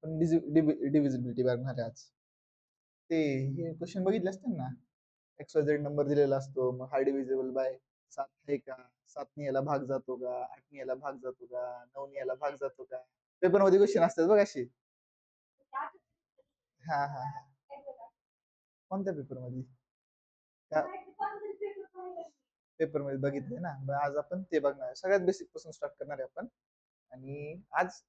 आपण डिव्हिजिबिलिटी बघणार आहे आज. ते हे क्वेश्चन बघितले असतील ना, XYZ नंबर दिलेला असतो, मग हा डिव्हिजिबल बाय 7 आहे का? 7 ने याला भाग जातो का? 8 ने याला भाग जातो का? 9 ने याला भाग जातो का? पेपरमध्ये क्वेश्चन असतात बघ असे. हा हा हा. कोणत्या पेपरमध्ये? त्या पेपरमध्ये बघितले ना. मग आज आपण ते बघणार आहे. सगळ्यात बेसिक पासून स्टार्ट करणार आहे आपण. आणि आज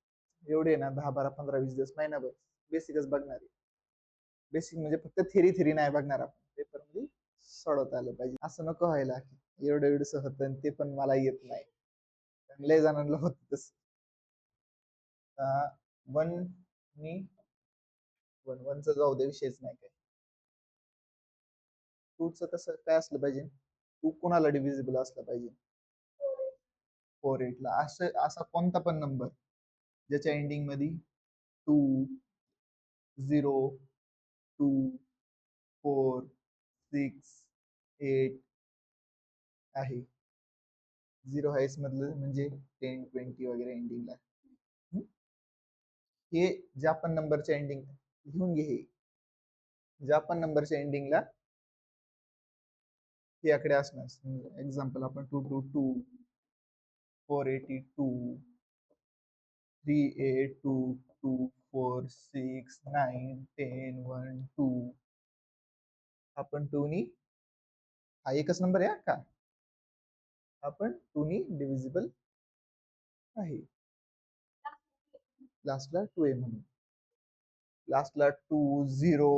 एवढे ना 10 12 15 20 दिवस महिनाभर बेसिकच बघणार आहे. बेसिक म्हणजे फक्त थेरी नाही बघणार आपण. पेपर मध्ये सोडवता आलं पाहिजे. असं नको व्हायला की एवढं एवढंच होतं आणि ते पण मला येत नाही. लय जणांना होत तस. वन मी वन वनचं जाऊ दे, विषयच नाही काय. टूचं कसं काय असलं पाहिजे? टू कोणाला डिव्हिजिबल असला पाहिजे? 4 8 ला. असं असा कोणता पण नंबर ज्याच्या एंडिंग मध्ये 2 0 2 4 6 8 आहे. 0 हायस मधलं म्हणजे 10 20 वगैरे एंडिंगला. हे ज्या पण नंबरच्या एंडिंग लिहून घे. हे ज्या पण नंबरच्या एंडिंगला हे आकडे असणार. एक्झाम्पल आपण 222 482 3822 4 6 9 10 1 2. आपण 2 नी हा एकच नंबर आहे का? आपण 2 नी डिव्हिजिबल आहे. लास्टला 2 आहे म्हणून. लास्टला 2 0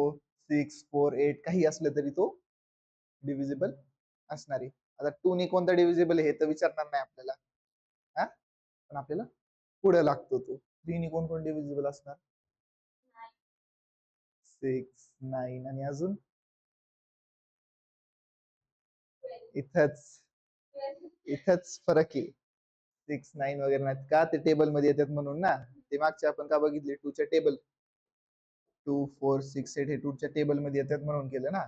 6 4 8 काही असलं तरी तो डिव्हिजिबल असणार आहे. आता 2 नी कोणता डिव्हिजिबल हे तर विचारणार नाही आपल्याला. हा, पण आपल्याला पुढे लागतो तो. 3 नी कोण कोण डिव्हिजिबल असणार? 6 9 आणि अजून इथंच इथंच फरक आहे. 6 9 वगैरे नाही का, ते टेबल मध्ये येतात म्हणून ना. ते मागचे आपण का बघितले? 2 च्या टेबल 2 4 6 8 हे 2 च्या टेबल मध्ये येतात म्हणून केलं ना.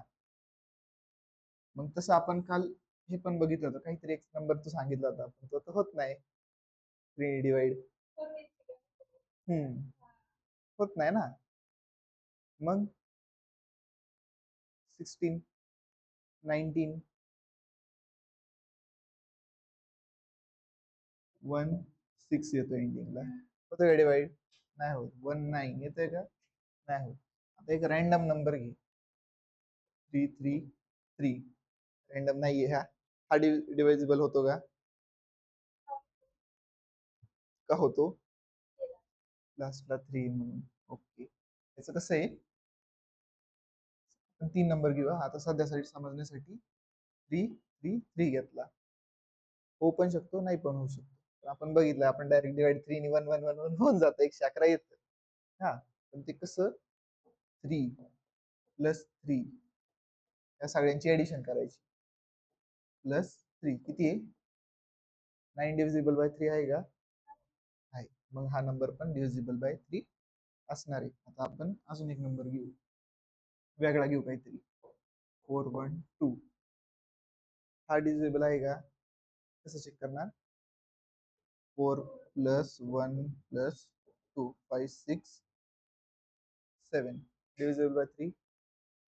मग तसं आपण काल हे पण बघितलं होतं, काहीतरी एक नंबर तू सांगितला होता, पण तो तर होत नाही 3 डिवाइड. होत नाही ना. मग 16 19 1 6 येतो एंडिंगला. होतं का डिवाइड? नाही होत. 1 9 येतोय का? नाही होत. आता एक रॅन्डम नंबर घे 3 3 3. रॅन्डम नाहीये हा. हा डिव्हिजिबल होतो का? का होतो? लास्टला 3 म्हणून. ओके. याचं कसं आहे? आपण 3 नंबर घेऊ. आता सध्यासाठी समजण्यासाठी 3 3 3 घेतला. होऊ पण शकतो, नाही पण होऊ शकतो. पण आपण बघितलं, आपण डायरेक्ट डिवाइड 3 नी 1 1 1 1 होऊन जातं. 111 येतं. हा, पण ते कसं 3 प्लस 3 या सगळ्यांची ऍडिशन करायची. प्लस 3 किती आहे? 9 डिव्हिजिबल बाय 3 आहे का? आहे. मग हा नंबर पण डिव्हिजिबल बाय 3 असणार आहे. आता आपण अजून एक नंबर घेऊ, वेगळा घेऊ काहीतरी. 4 1 2. हा डिव्हिजिबल आहे का? कसं चेक करणार? 4 प्लस 1 प्लस 2 5 6 7. डिव्हिजिबल बाय 3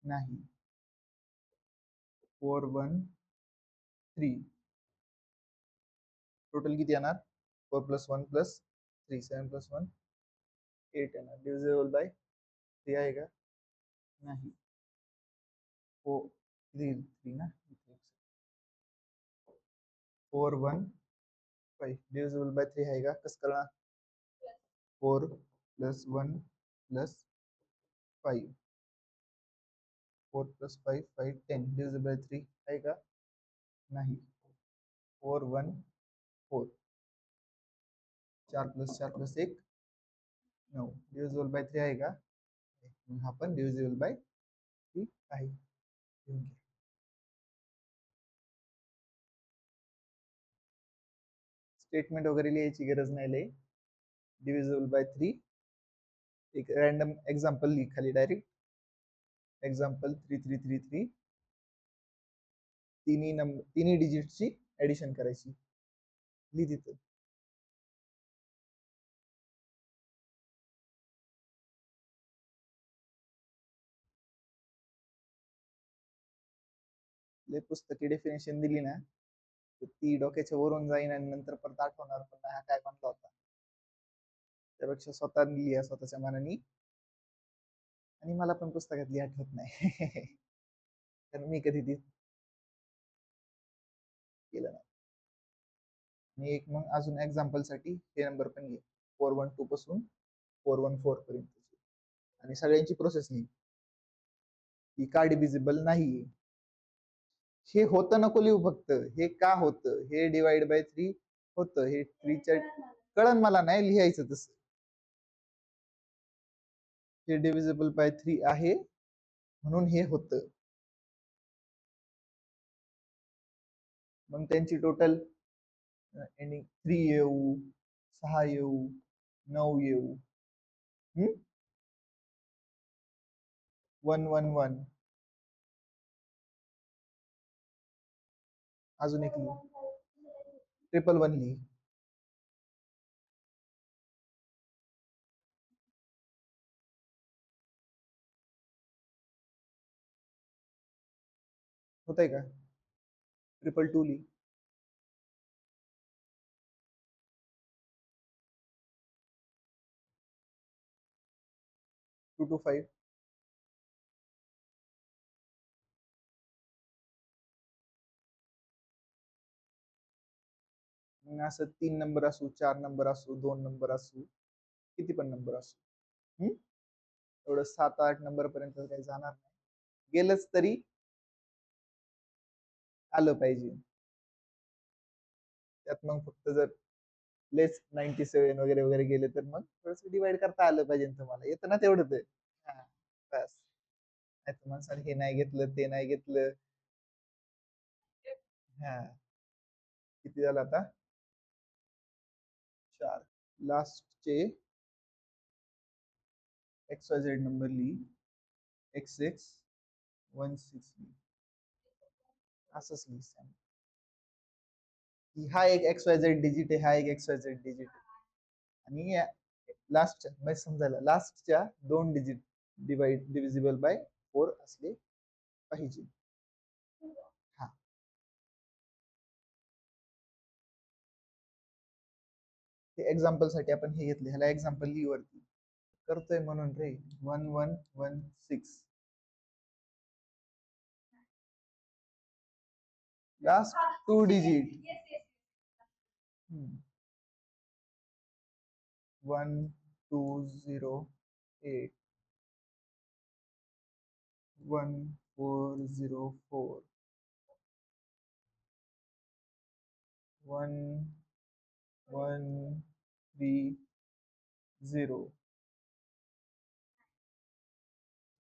नाही. 4 1 3. टोटल किती येणार? 4 प्लस 1 प्लस 3 7 प्लस 1 8 येणार. डिव्हिजिबल बाय 3 आहे का? नाही. हो, 3 ना. 4 1 5 डिव्हिजिबल बाय 3 आहे का? कसं करणार? 4 plus 1 plus 5. 4 plus 5 5 10. Divisible by 3 आहे का? नाही. 4 1 4. 4 प्लस 4 प्लस 1 9. डिव्हिजिबल बाय 3 आहे का? हा पण डिव्हिजिबल बाय 3 आहे. स्टेटमेंट वगैरे लिहायची गरज नाही लय. Divisible by 3. एक रॅन्डम एक्झाम्पल लिह खाली डायरेक्ट. एक्झाम्पल 3333. तिन्ही डिजिटची ऍडिशन करायची. लिह तिथं. पुस्तकी डेफिनेशन दिली ना, तर ती डोक्याच्या वरून जाईन आणि नंतर परत आठवणार पण नाही हा काय म्हणला होता. त्यापेक्षा स्वतः लिहा स्वतःच्या मनाने. आणि मला पण पुस्तकातली आठवत नाही. कारण मी कधी ती केलं नाही. आणि एक मग अजून एक्झाम्पल साठी हे नंबर पण घे, 412 पासून 414 पर्यंत आणि सगळ्यांची प्रोसेस लिही. ही का डिव्हिजिबल नाही. हे होतं नको लिहू फक्त, हे का होतं, हे डिवाइड बाय 3 होतं, हे 3च्या कळण मला नाही लिहायचं तसं. हे डिव्हिजिबल बाय 3 आहे म्हणून हे होतं. मग त्यांची टोटल एंडिंग 3 येऊ, 6 येऊ, 9 येऊ, 111 अजून एक लिही, 111 लिही. होतंय का? 222 लिही. 225 असं 3 नंबर असू, 4 नंबर असू, 2 नंबर असू, किती पण नंबर असू. एवढं 7-8 नंबर पर्यंत काही जाणार नाही. गेलंच तरी आलं पाहिजे. त्यात मग फक्त जर लेस 97 वगैरे वगैरे गेले तर मग थोडस डिवाइड करता आलं पाहिजे तुम्हाला. येतं ना तेवढं ते. हा बस. नाही तर माणसाने हे नाही घेतलं, ते नाही घेतलं. हा किती झालं आता? 4. लास्टचे XYZ नंबर लिही. XX 16 असंच लिही. हा एक XYZ डिजिट आहे, हा एक XYZ डिजिट आहे. आणि लास्टच्या म्हणजे समजायला लास्टच्या 2 डिजिट डिव्हिजिबल बाय 4 असले पाहिजे. हा एक्झाम्पल साठी आपण हे घेतले, ह्याला एक्झाम्पल लिही वरती. करतोय म्हणून रे. 1116 लास्ट 2 डिजिट. 1208 1404 1130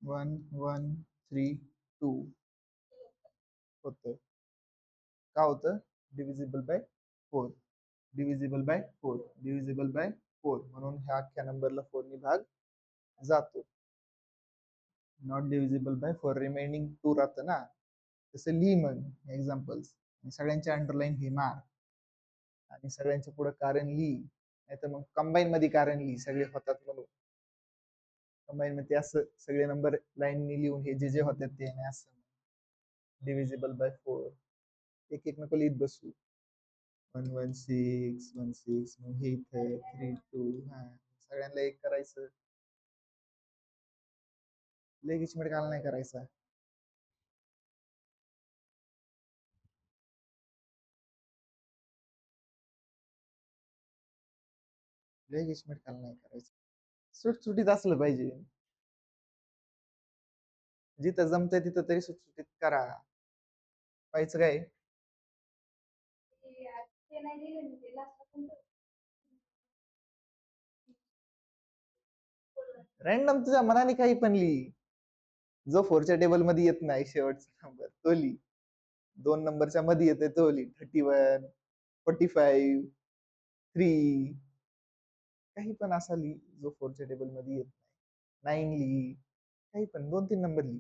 1132 होतं. का होतं? Divisible by 4. Divisible by 4. Divisible by 4 म्हणून ह्या अख्ख्या नंबरला 4 ने भाग जातो. नॉट डिव्हिजिबल बाय 4 रिमेनिंग 2 राहतं ना. तसं लिही मग एक्झाम्पल्स. सगळ्यांचे अंडरलाईन हे मार आणि सगळ्यांच्या पुढे कारण लिही. नाही तर मग कंबाईन मध्ये कारण लिही, सगळे होतात म्हणून. कंबाईन मध्ये असं सगळे नंबर लाईननी लिहून हे जे जे होतात ते नाही असं. डिव्हिजिबल बाय 4 एक एक नको लिहित बसू. 1116 मग हे इथे 32 हा सगळ्यांना एक करायचं. लय गिचमिट काल नाही करायचा. लय गिचमिट काल नाही करायचं. सुटसुटीत असलं पाहिजे. जिथं जमतंय तिथं तरी सुटसुटीत करा. पाहिजे काय रॅन्डम तुझ्या मनाने काही पण लिही. जो 4च्या टेबल मध्ये येत नाही शेवटचा नंबर तो लिही. 2 नंबरच्या मध्ये येते तो लिही. 31 45 3 काही पण असा लिही जो 4च्या टेबल मध्ये येत नाही. 9 लिही. काही पण 2-3 नंबर लिही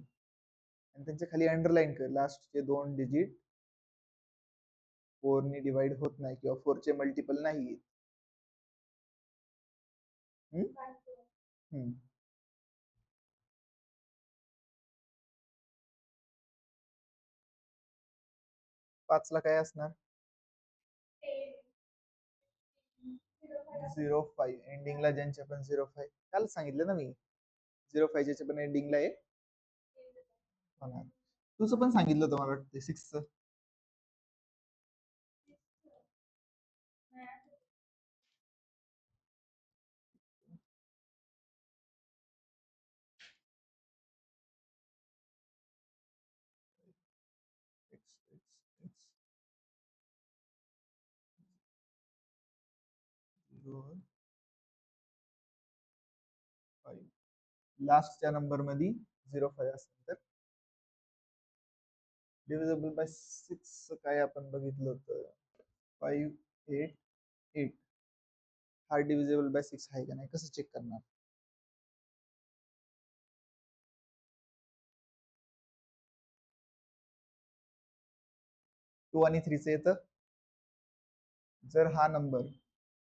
आणि त्यांच्या खाली अंडरलाईन कर. लास्टचे 2 डिजिट 4 ने डिवाइड होत नाही किंवा 4चे मल्टिपल नाही. 5 ला काय असणार? 05 एंडिंगला ज्यांच्या पण 05 काल सांगितलं ना मी 05 ज्याच्या पण एंडिंगला आहे होणार. तुझं पण सांगितलं होतं मला वाटतं 6च. लास्टच्या नंबर मध्ये 05 असेल तर डिव्हिजिबल बाय 6 काय आपण बघितलं होतं 588 हा डिव्हिजिबल बाय 6 आहे का नाही कसं चेक करणार? 2 आणि 3 चं येतं. जर हा नंबर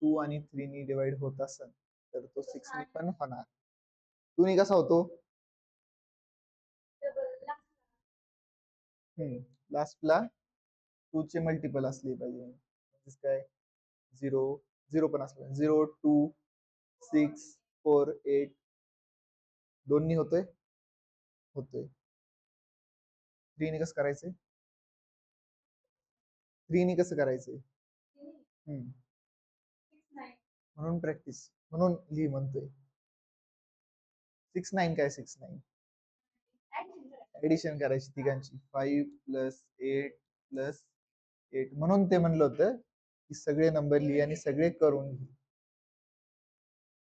2 आणि 3 नी डिवाइड होत असेल तर तो 6 नी पण होणार. 2 नी कसा होतो? लास्टला 2 चे मल्टिपल असले पाहिजे. म्हणजे काय 0 0 पण असलं 0 2 6 4 8 दोन्ही होतोय होतोय. 3 नी कसं करायचंय? 3 नी कसं करायचंय? म्हणून प्रॅक्टिस म्हणून लिही म्हणतोय 6 9 काय 6 9 एडिशन करायची तिघांची 5 प्लस 8 प्लस 8 म्हणून ते म्हणलं होतं की सगळे नंबर लिही आणि सगळे करून घे.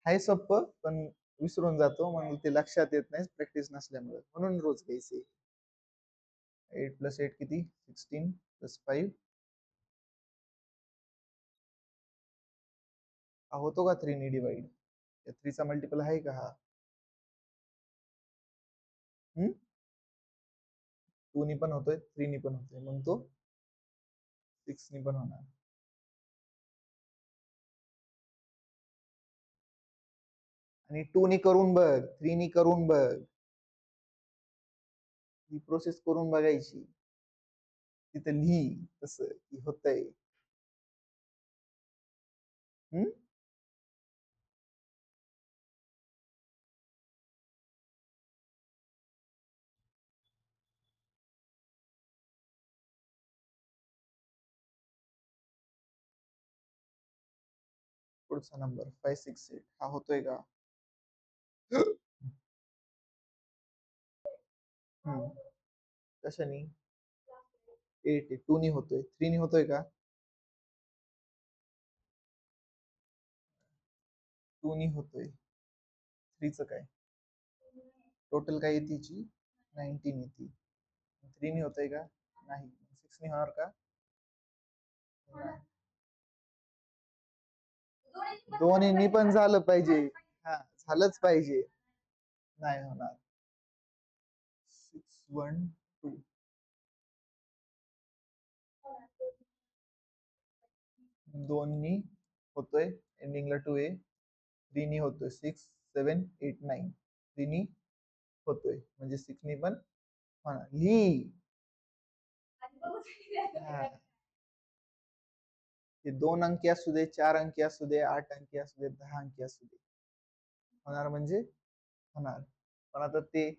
हाय सोपं पण विसरून जातो म्हणून ते लक्षात येत नाही प्रॅक्टिस नसल्यामुळे म्हणून रोज घ्यायचे. 8 प्लस 8 किती 16 प्लस 5 हा होतो का 3 नी डिवाइड? 3 चा मल्टिपल आहे का हा? 2 नी पण होतोय 3 नी पण होतोय मग तो 6 नी पण होणार. आणि 2 नी करून बघ 3 नी करून बघ ही प्रोसेस करून बघायची तिथे लिही तसं की होतंय. पुढचा नंबर 568 हा होतोय का? कशाने? 8 2 नी होतोय 3 नी होतोय का? 2 नी होतोय 3 चं काय? टोटल काय येते 19 येते 3 नी होतोय का? नाही 6 नी होणार का? दोन्ही पण झालं पाहिजे. हा झालंच पाहिजे. नाही होणार 6 1 2 दोन्ही होतोय एंडिंगला 2 आहे 3 नी होतोय 6 7 8 9 3 नी होतोय म्हणजे 6 नी पण होणार. लिही ते 2 अंकी असू दे 4 अंकी असू दे 8 अंकी असू दे 10 अंकी असू दे होणार म्हणजे होणार. पण आता ते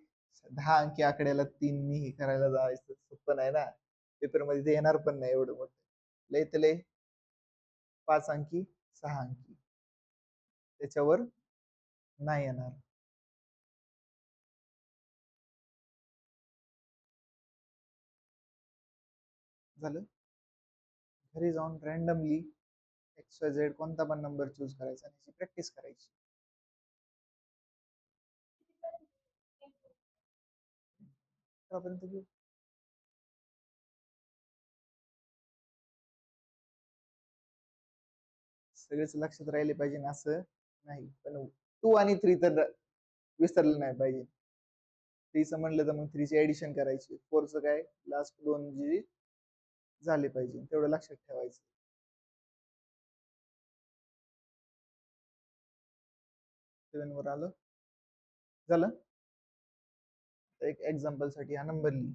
10 अंकी आकड्याला 3 नी हे करायला जायचं सोपं नाही ना. पेपर मध्ये ते येणार पण नाही एवढं मोठं. लय तर लय 5 अंकी 6 अंकी त्याच्यावर नाही येणार. झालं घरी जाऊन रॅन्डमली XYZ कोणता पण नंबर चूज करायचा आणि प्रॅक्टिस करायची. घेऊ सगळेच लक्षात राहिले पाहिजे ना असं नाही पण 2 आणि 3 तर विसरलं नाही पाहिजे. 3चं म्हणलं तर मग 3 ची ऍडिशन करायची 4चं काय लास्ट 2 जी झाले पाहिजे तेवढं लक्षात ठेवायचं. 7 वर आलं झालं. एक एक्झाम्पल साठी हा नंबर लिही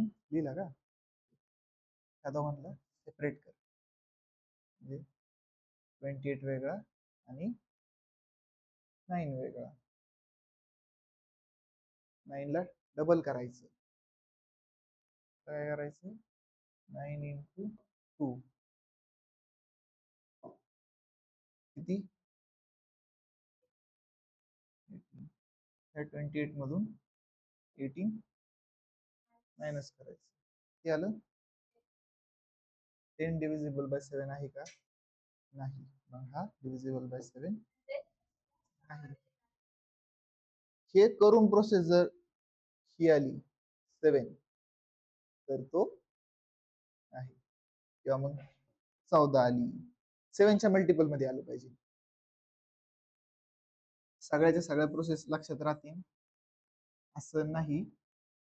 लिहिला का? त्या दोघांना सेपरेट कर. म्हणजे 28 वेगळा आणि 9 वेगळा. 9 ला डबल करायचं. काय करायचं? 9 इंटू 2 किती? 18. त्या 28 मधून 18 मायनस करायचं. ते आलं. 10 डिव्हिजिबल बाय 7 आहे का? नाही. मग हा डिव्हिजिबल बाय 7 आहे. हे करून प्रोसेस जर ही आली 7 तर तो आहे, किंवा मग 14 आली. 7च्या मल्टिपल मध्ये आलं पाहिजे. सगळ्याच्या सगळ्या प्रोसेस लक्षात राहतील असं नाही,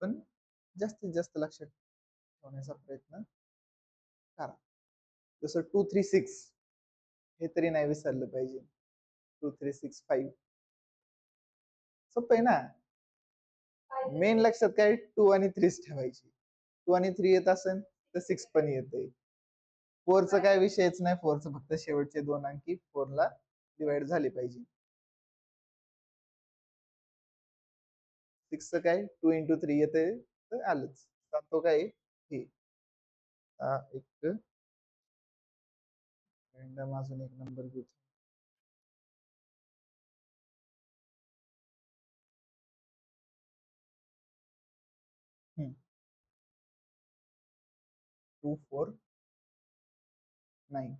पण जास्तीत जास्त लक्षात ठेवण्याचा प्रयत्न करा. जसं 236 हे तरी नाही विसरलं पाहिजे. 2365 सोपं आहे ना. मेन लक्षात काय 2 आणि 3 ठेवायची. 2 आणि 3 येत असेल तर 6 पण येते. 4चा काय विषयच नाही. 4चं फक्त शेवटचे 2 अंकी 4 ला डिवाइड झाले पाहिजे. 6चं काय 2 इंटू 3 येते तर आलंच. तो काय हे एक रँडम अजून एक नंबर घेऊ. हम्म. 249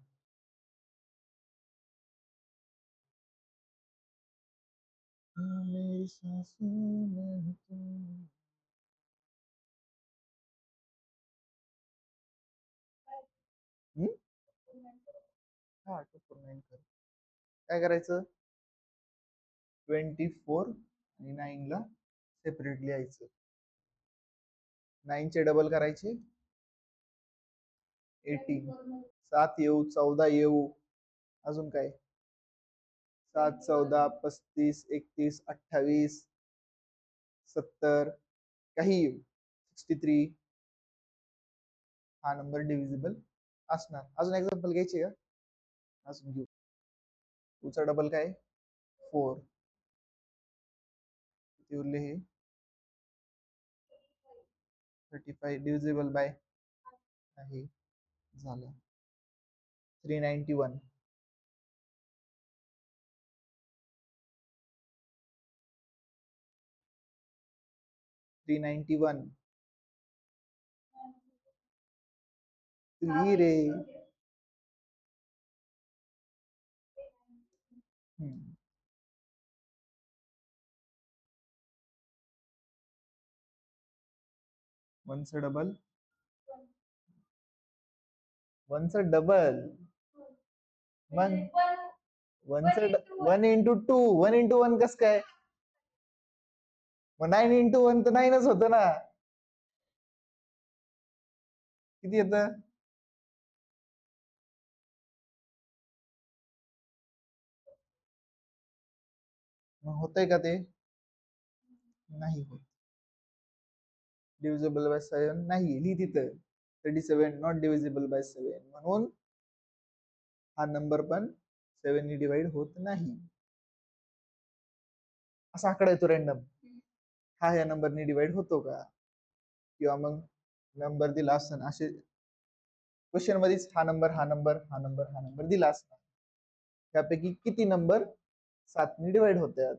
मेरी सांसों में तुम. हा 249 कर. काय करायचं? 24 आणि 9 ला सेपरेट लिहायचं. 9 चे डबल करायचे 18. 7 येऊ 14 येऊ अजून काय? 7 14 35 31 28 70 काही येऊ 63. हा नंबर डिव्हिजिबल असणार. अजून एक्झाम्पल घ्यायचे का? अजून घेऊ. 2 चा डबल काय 4. किती उरले हे 35 डिव्हिजिबल बाय आहे. झालं 391. 391 लिही रे. 1 चं डबल 1 चं डबल मग 1 इंटू 2 1 इंटू 1 कस काय? मग 9 इंटू 1 तर 9च होतं ना. किती येतं? मग होतंय का ते? नाही होत. डिव्हिजिबल बाय 7 नाही. लिही तिथं 37 नॉट डिव्हिजिबल बाय 7 म्हणून हा नंबर पण 7 ने डिवाइड होत नाही. असा आकडा येतो रॅन्डम. हा या नंबरने डिवाइड होतो का? किंवा मग नंबर दिला असताना असे क्वेश्चन मध्येच हा नंबर हा नंबर हा नंबर हा नंबर दिला असता. त्यापैकी किती नंबर 7 ने डिवाइड होतात?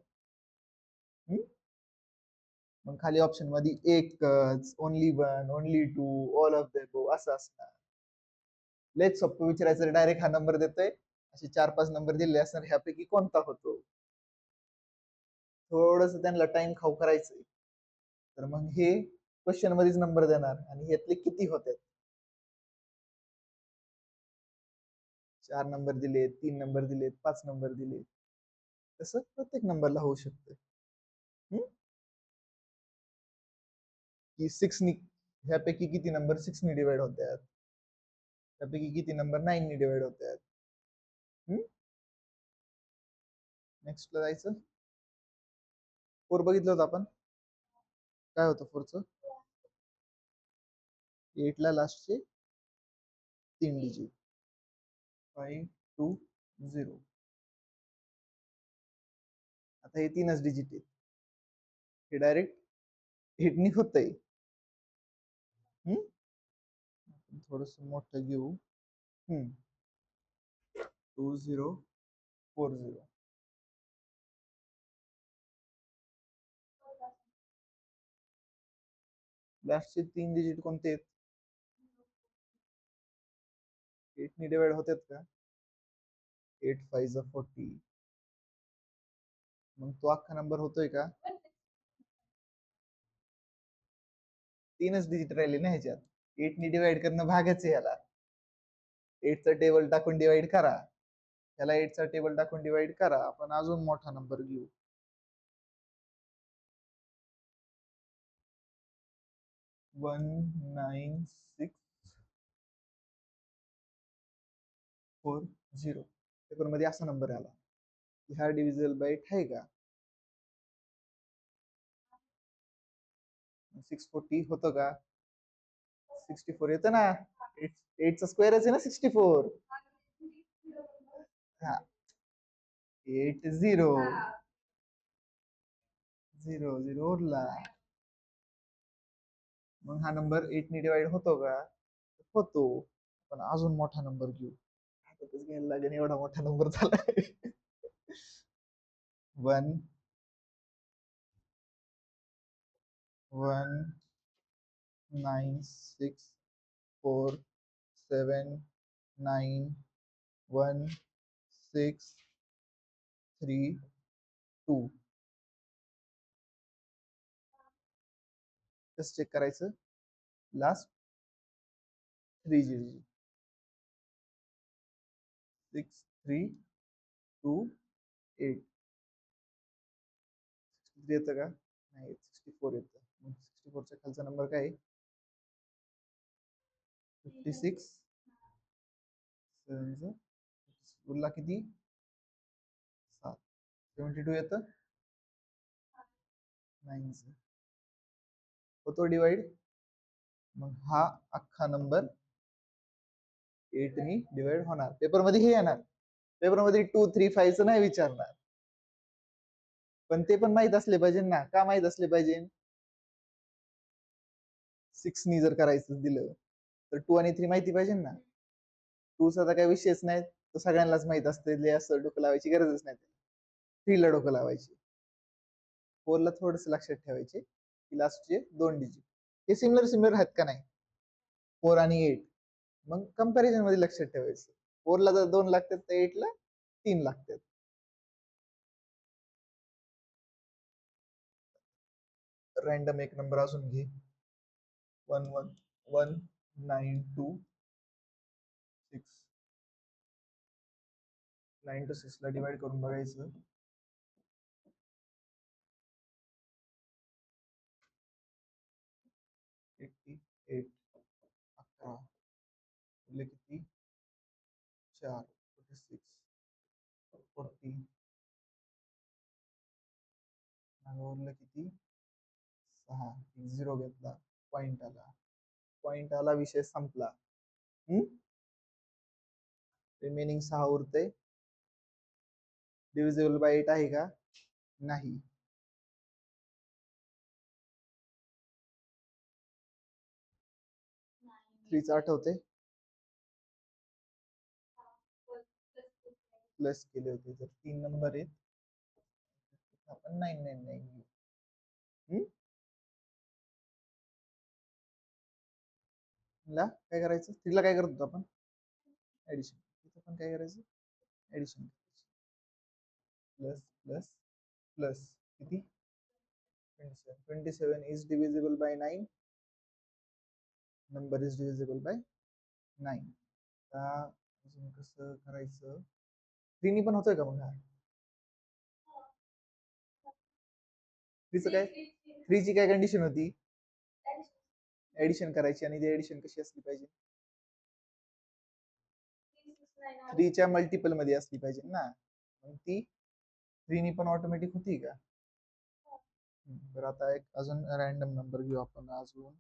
मग खाली ऑप्शन मध्ये एकच, only 1, only 2, all of the above असं असणार. लेट सोपं विचारायचं डायरेक्ट हा नंबर देतोय. असे 4-5 नंबर दिले असणार. ह्यापैकी कोणता होतो? थोडस त्यांना टाइम खाऊ करायचंय. तर मग हे क्वेश्चन मध्येच नंबर देणार आणि यातले किती होते? 4 नंबर दिलेत, 3 नंबर दिलेत, 5 नंबर दिलेत. तसं प्रत्येक नंबरला होऊ शकतं. की 6 नी ह्यापैकी किती नंबर 6 ने डिवाइड होतात? त्यापैकी किती नंबर 9 ने डिवाइड होतात? नेक्स्ट ला जायचं. 4 बघितलं होतं आपण. काय होतं 4चं? 8 ला लास्टचे 3 डिजिट 520. आता हे 3च डिजिट आहेत, हे डायरेक्ट हिटनी होतंय. थोडस मोठं घेऊ. 2040. लास्टचे 3 डिजिट कोणते आहेत? 8 ने डिवाइड होतात का? 8 5 40. मग तो अख्खा नंबर होतोय का? 3च डिजिट राहिले ना ह्याच्यात. 8 ने डिवाइड करणं भागच आहे याला. 8 चा टेबल टाकून डिवाइड करा, त्याला 8 चा टेबल टाकून डिवाइड करा. आपण अजून मोठा नंबर घेऊ. 19640. पेपर मध्ये असा नंबर आला, ह्या डिव्हिजल बाय 8 आहे का? 640 होतं का? 64 येतं ना. 8 चा स्क्वेअरच आहे ना 64. हा 8 0 0 0 उरला. मग हा नंबर 8 ने डिवाइड होतो का? होतो. पण अजून मोठा नंबर घेऊ. हातातच घ्यायला लागेल, एवढा मोठा नंबर झाला. 1 1 9 6 4 7 9 1 6 3 2. कसं चेक करायचं? Last 3 digit 6 3 2 8. येतं का? नाही, 64 येतं. 64 च्या खालचा नंबर काय आहे? 56. उरला किती? 7. 72 येतं. 9 होतो डिवाइड. मग हा अख्खा नंबर 8 ने डिवाइड होणार. पेपर मध्ये हे येणार. पेपर मध्ये 2 3 5 नाही विचारणार. पण ते पण माहित असले पाहिजे ना. का माहित असले पाहिजे? 6 नी जर करायचं दिलं तर 2 आणि 3 माहिती पाहिजे ना. 2 चा काही विषयच नाही, तो सगळ्यांनाच माहित असते. असं डोकं लावायची गरजच नाही. 3 ला डोकं लावायची. 4 ला थोडस लक्षात ठेवायचे की लास्टचे 2 डिजिट हे सिमिलर सिमिलर आहेत का नाही. 4 आणि 8. मग कंपॅरिझन मध्ये लक्षात ठेवायचं. 4 ला जर 2 लागतात तर 8 ला 3 लागतात. रॅन्डम एक नंबर अजून घे. 1 1 1 9 2 6. 9 to 6 ला डिवाइड करून बघायचं. 88. 11 उरले किती? 4 46 40. उरलं किती? 6. 0 घेतला, पॉइंट आला. पॉइंट आला, विषय संपला. रिमेनिंग 6 उरते. डिव्हिजिबल बाय 8 आहे का? नाही. 3 आठवते? प्लस केले होते. तर 3 नंबर आहेत, आपण 999 घेऊ. ला काय करायचं? 3 ला काय करत होतो आपण? ऍडिशन. तिथं पण काय करायचं? ऍडिशन. प्लस प्लस प्लस किती? 27. 27 is divisible by 9. Number is divisible by 9. आता अजून कसं करायचं? 3 नी पण होतोय का मग हा? 3चं काय? 3 ची काय कंडिशन होती? ऍडिशन करायची. आणि ती ऍडिशन कशी असली पाहिजे? 3 च्या मल्टिपल मध्ये असली पाहिजे ना. मग ती 3 नी पण ऑटोमॅटिक होती का? तर आता एक अजून रॅन्डम नंबर घेऊ आपण अजून.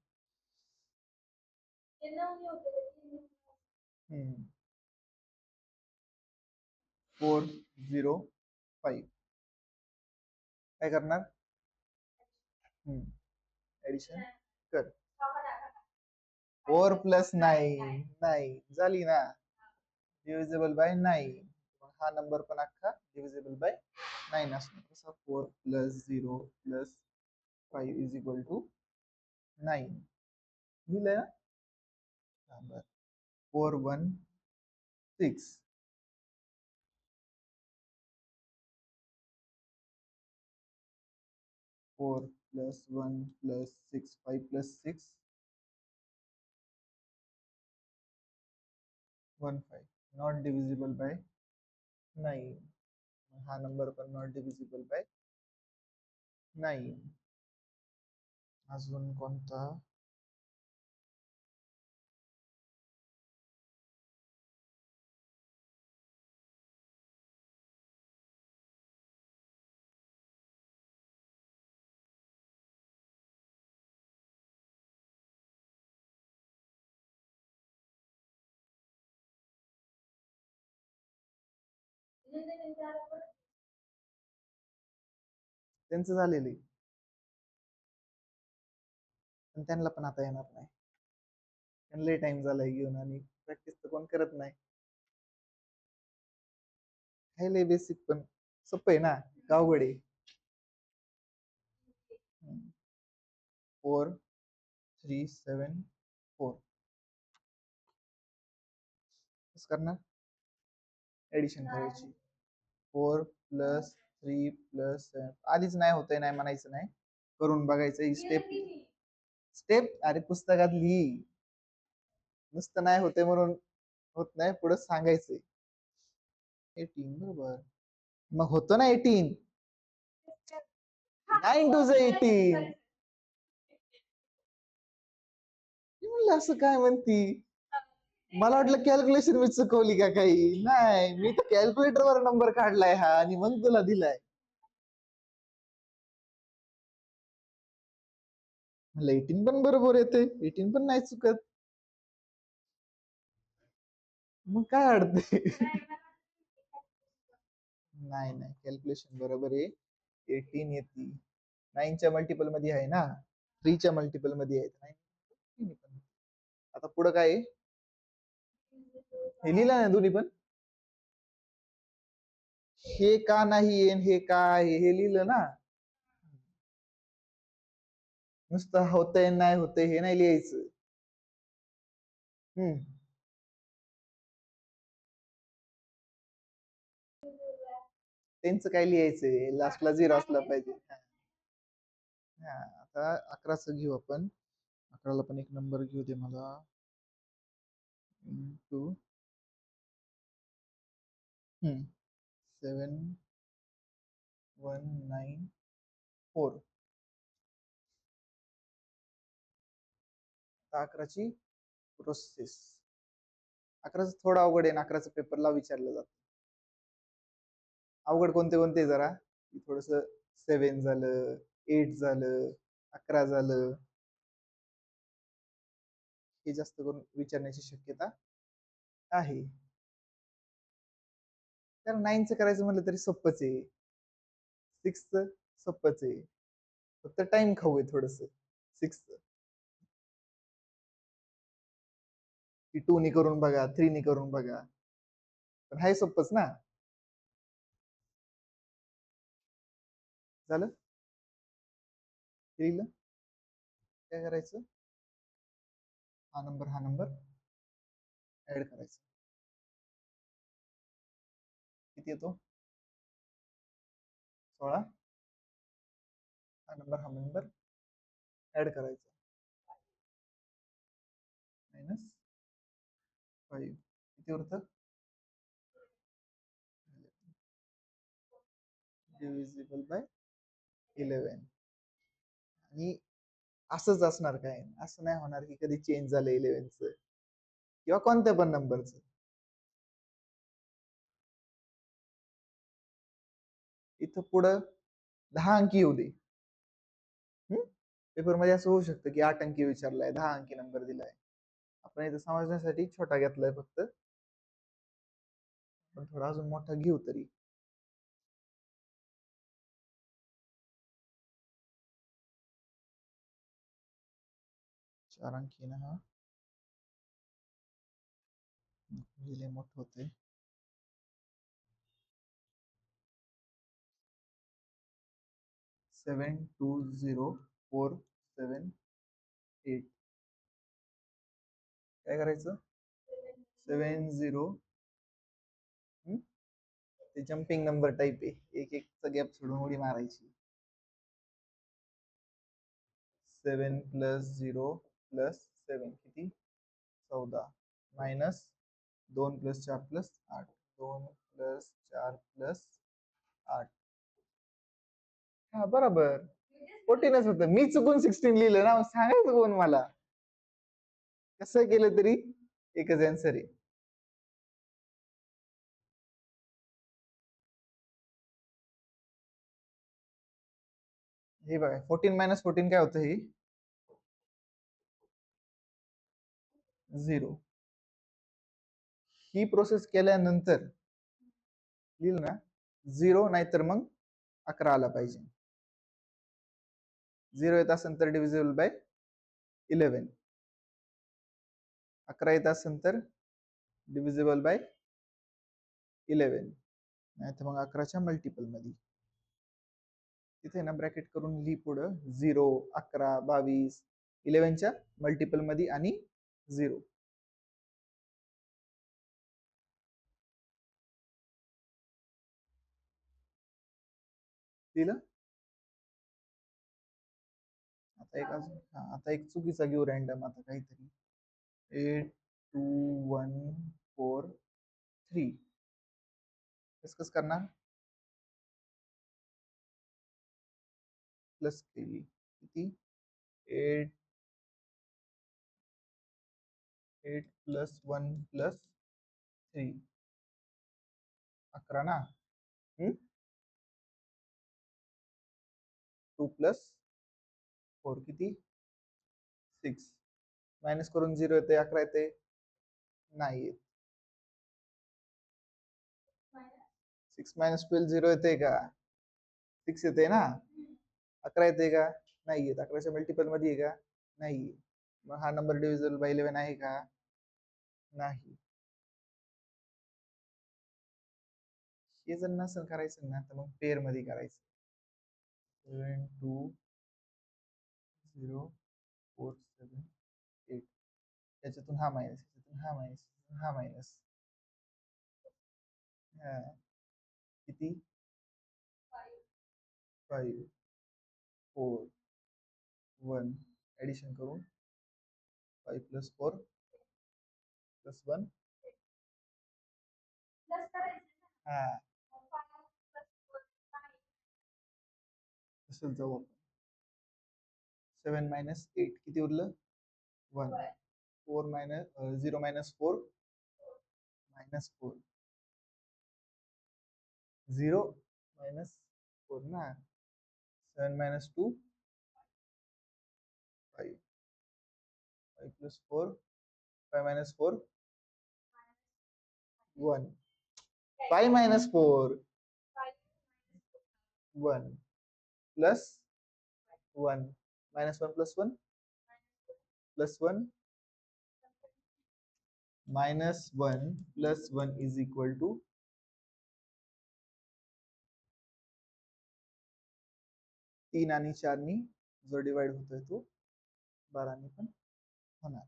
405 काय करणार? ऍडिशन कर. 4+9 नाही झाली ना, डिव्हिजिबल बाय 9. हा नंबर पण अख्खा डिव्हिजिबल बाय 9 असणार. कसा? 4+0+5 इज इक्वल टू 9 लिहिलंय ना. 416 4+1+6 5+6 15 नॉट डिव्हिजिबल बाय 9. हा नंबर पण नॉट डिव्हिजिबल बाय 9. अजून कोणता? त्यांचं झालेलं आहे, पण त्यांना पण आता येणार नाही. त्यांना टाइम झालाय घेऊन, आणि प्रॅक्टिस तर कोण करत नाही. हे लय बेसिक पण सोपं आहे ना, गावगड आहे. 4374 कसं करणार? ऍडिशन करायची. 4+3+7 आधीच नाही होतंय नाही म्हणायचं नाही, करून बघायचं. स्टेप स्टेप अरे पुस्तकात लिही, नुसतं नाही होते म्हणून होत नाही, पुढे सांगायचंय. 18 बरोबर, मग होतो ना 18. 9 टू 18. म्हणलं असं काय म्हणती, मला वाटलं कॅल्क्युलेशन मी चुकवली का काही. नाही, मी तर कॅल्क्युलेटर वर नंबर काढलाय हा आणि मग तुला दिलाय. म्हणलं 18 पण बरोबर येते, 18 पण नाही चुकत. मग काय अडते? नाही नाही, कॅल्क्युलेशन बरोबर आहे. 18 येते, 9च्या मल्टिपल मध्ये आहे ना, 3च्या मल्टिपल मध्ये आहे. आता पुढं काय आहे? हे लिहिलं ना दोन्ही पण. हे का नाही हे का आहे हे लिहिलं ना. नुसतं होतंय नाही होतंय हे नाही लिहायचं. त्यांचं काय लिहायचंय, लास्टला 0 असला पाहिजे. हा, आता 11चं घेऊ आपण. 11ला पण एक नंबर घेऊ दे मला. 7194. 11ची प्रोसेस. 11चं थोडं अवघड आहे, 11चं पेपरला विचारलं जातं. अवघड कोणते कोणते जरा, थोडस 7 झालं, 8 झालं, 11 झालं, हे जास्त करून विचारण्याची शक्यता आहे. तर 9चं करायचं म्हटलं तरी सोपंच आहे, 6चं सोपंच आहे, फक्त टाइम खाऊ आहे थोडस 6चं. 2 नी करून बघा, 3 नी करून बघा, पण हाय सोपंच ना. झालं, केलं. काय करायचं? हा नंबर ऍड करायचा. किती येतो? 16. हा नंबर ऍड करायचा. -5 किती उरतं? Divisible by 11. आणि असंच असणार, काय असं नाही होणार की कधी चेंज झालं 11चं किंवा कोणत्या पण नंबरचं. इथं पुढं 10 अंकी येऊ दे. पेपर मध्ये असं होऊ शकतं की 8 अंकी विचारलाय, 10 अंकी नंबर दिलाय. आपण इथे समजण्यासाठी छोटा घेतलाय फक्त, पण थोडा अजून मोठा घेऊ तरी. चार अंकी ना हा लिहिले मोठं होते. 720478. काय करायचं? 70. ते जम्पिंग नंबर टाईप आहे, एक एक गॅप सोडून उडी मारायची. 7 + 0 + 7 किती? 14 मायनस 2 + 4 + 8. 2 + 4 + 8. हा बरोबर 14च होतं. मी चुकून 16 लिहिलं ना, सांगायचं कोण मला? कसं केलं तरी एकच आन्सर आहे. हे बघा 14 - 14 काय होतं? हे 0. ही प्रोसेस केल्यानंतर लिहिलं ना 0, नाहीतर मग 11 आला पाहिजे. 0 येत असेल तर डिव्हिजिबल बाय 11. 11 येत असेल तर डिव्हिजिबल बाय 11, नाहीतर मग 11च्या मल्टिपल मध्ये. तिथे ना ब्रॅकेट करून लिही पुढं 0, 11, 22, 11च्या मल्टिपल मध्ये आणि 0. लिहिलं? आता एक चुकीचा घेऊ रँडम, आता काहीतरी 82143. कसं करणार? प्लस केली किती? 8 + 1 + 3 11 ना. 2 + 4 किती? 6. मायनस करून 0 येते, 11 येते? नाही येत. 6 - 12 0 येते का? 6 येते ना. 11 येते का? नाही येत. 11च्या मल्टिपल मध्ये आहे का? नाही. मग हा नंबर डिव्हिजिबल बाय 11 आहे का? नाही. हे जर नसेल करायचं ना, तर मग पेअर मध्ये करायचं. 7 2 0 4 7 8. त्याच्यातून हा मायनस, त्याच्यातून हा मायनस, हा मायनस. किती? 5 4 1. ऍडिशन करून 5 + 4 + 1. हा तसंच जाऊ आपण. 7 - 8 किती उरलं? 1. 4 - 0 - 4 -4. 0 - 4 ना. 7 - 2 5. 5 + 4 5 - 4 1. 5 - 4 1 प्लस 1 -1 + 1 + 1 -1 + 1 = 3 आणि 4 नी जो डिवाइड होतोय तो 12 ने पण होणार.